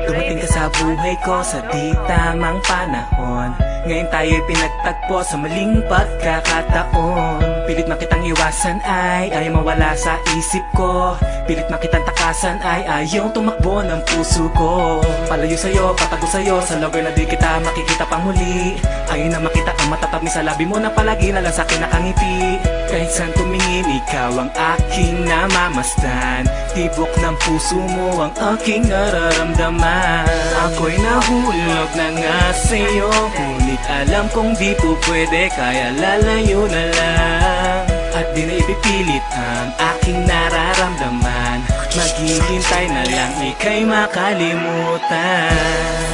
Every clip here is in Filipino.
Dumating ka sa buhay ko sa di tamang panahon. Ngayon tayo'y pinagtagpo sa maling pagkakataon. Pilit makitang iwasan ay ayaw mawala sa isip ko. Pilit makitang takasan ay ayaw tumakbo ng puso ko. Palayo sa'yo, patago sa'yo, sa lugar na di kita makikita pang muli. Ayaw na makita ang matatabi sa labi mo na palagi na lang sa'kin nakangiti. Kahit saan tumingin, ikaw ang aking namamasdan. Tibok ng puso mo ang aking nararamdaman. Ako'y nahulog na nga sa'yo, ngunit alam kong di po pwede, kaya lalayo na lang. At di na ipipilit ang aking nararamdaman. Maghihintay na lang ika'y makalimutan.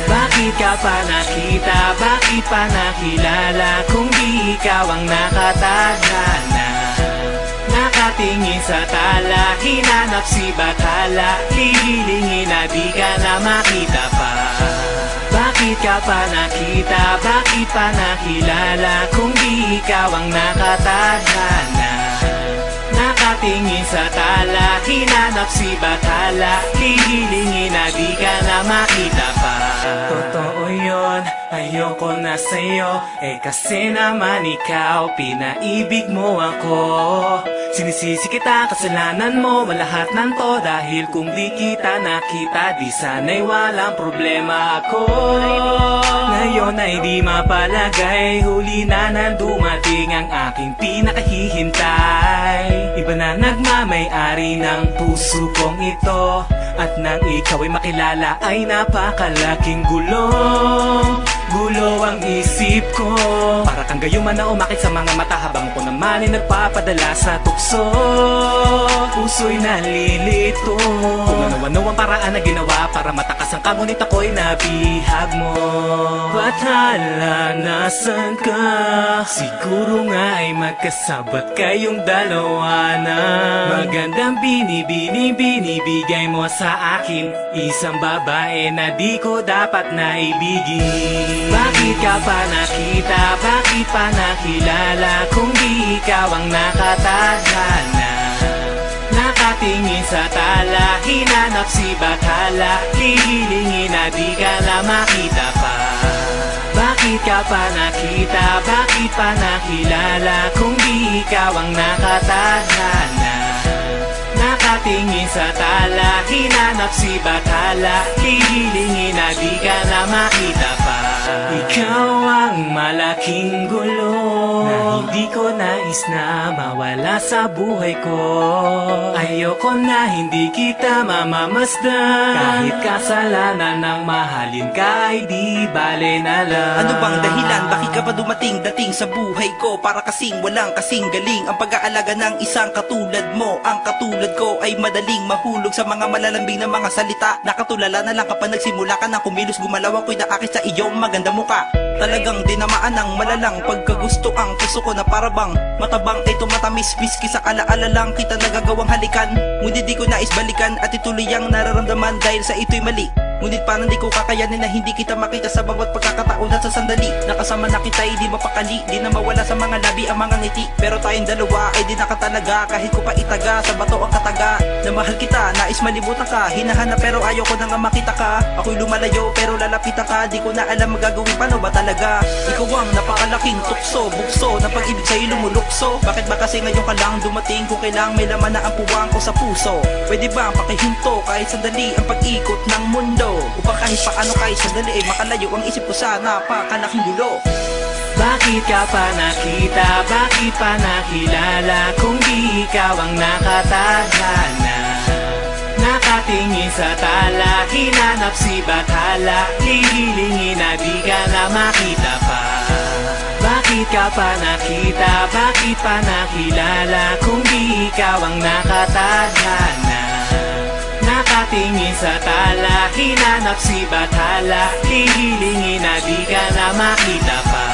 Bakit ka pa nakita, bakit pa nakilala, kung di ikaw ang nakatadhana? Nakatingin sa tala, hinanap si Bathala, hihilingin na di ka na makita pa. Bakit ka pa nakita, bakit pa nakilala, kung di ikaw ang nakatadhana? Nakatingin sa tala, hinanap si Bathala, hihilingin na di ka na makita pa. Totoo yun, ayoko na sa'yo, kasi naman ikaw, pinaibig mo ako. Sinisisi kita, kasalanan mo, malahat ng to, dahil kung di kita nakita, di sana'y walang problema ako. Ngayon ay di mapalagay, huli na dumating ang aking pinakahihintay. Iba na nagmamay-ari ng puso kong ito, at nang ikaw ay makilala ay napakalaking gulong. Gulo ang isip ko, para kang gayuman na umakit sa mga mata, habang ko naman ay nagpapadala sa tukso. Puso'y nalilito, kung ano-ano ang paraan na ginawa para matakas ang ka, ngunit ako'y nabihag mo. Bathala, nasan ka? Siguro nga ay magkasabat kayong dalawa na. Magandang binibigay mo sa akin, isang babae na di ko dapat naibigin. Bakit ka pa nakita, bakit pa nakilala, kung di ikaw ang nakatadhana? Nakatingin sa tala, hinanap si Bathala, hihilingin na di ka na makita pa. Bakit ka pa nakita, bakit pa nakilala, kung di ikaw ang nakatadhana? Nakatingin sa tala, hinanap si Bathala, hihilingin na di ka na makita pa. Ikaw ang malaking gulo, na hindi ko nais na mawala sa buhay ko. Ayoko na hindi kita mamamasdan, kahit kasalanan ng mahalin ka ay di bale na lang. Ano bang dahilan, bakit ka pa dating sa buhay ko? Para kasing walang kasing galing ang pag-aalaga ng isang katulad mo. Ang katulad ko ay madaling mahulog sa mga malalambing na mga salita. Nakatulala na lang kapag nagsimula ka ng kumilos, gumalaw ako'y naakit sa iyong maganda muka. Talagang dinamaan ng malalang pagkagusto ang puso ko, na parabang matabang ito matamis, miski sa alaala lang kita nagagawang halikan. Ngunit di ko nais balikan at ituloy ang nararamdaman dahil sa ito'y mali. Ngunit parang di ko kakayanin na hindi kita makita sa bawat pagkakataon at sa sandali. Nakasama na kita ay di mapakali, di na mawala sa mga labi ang mga ngiti. Pero tayong dalawa ay di nakatalaga, kahit ko pa itaga sa bato ang kataga. Na mahal kita, nais malimutan ka, hinahanap pero ayaw ko na nga makita ka. Ako'y lumalayo pero lalapitan ka, di ko na alam magagawin paano ba talaga. Ikaw ang napakalaking tukso, bukso, na pag-ibig sa'yo lumulukso. Bakit ba kasi ngayon ka lang dumating, kung kailang may laman na ang puwang ko sa puso? Pwede ba pakihinto kahit sandali ang pag-ikot ng mundo, upang kahit paano kahit sandali ay makalayo ang isip ko sa napakalaking gulo. Bakit ka pa nakita, bakit pa nakilala, kung di ikaw ang nakatadhana? Nakatingin sa tala, hinanap si Bathala, hihilingin na di ka na makita pa. Bakit ka pa nakita, bakit pa nakilala, kung di ikaw ang nakatadhana? Nakatingin sa tala, hinanap si Bathala, hihilingin na di ka na makita pa.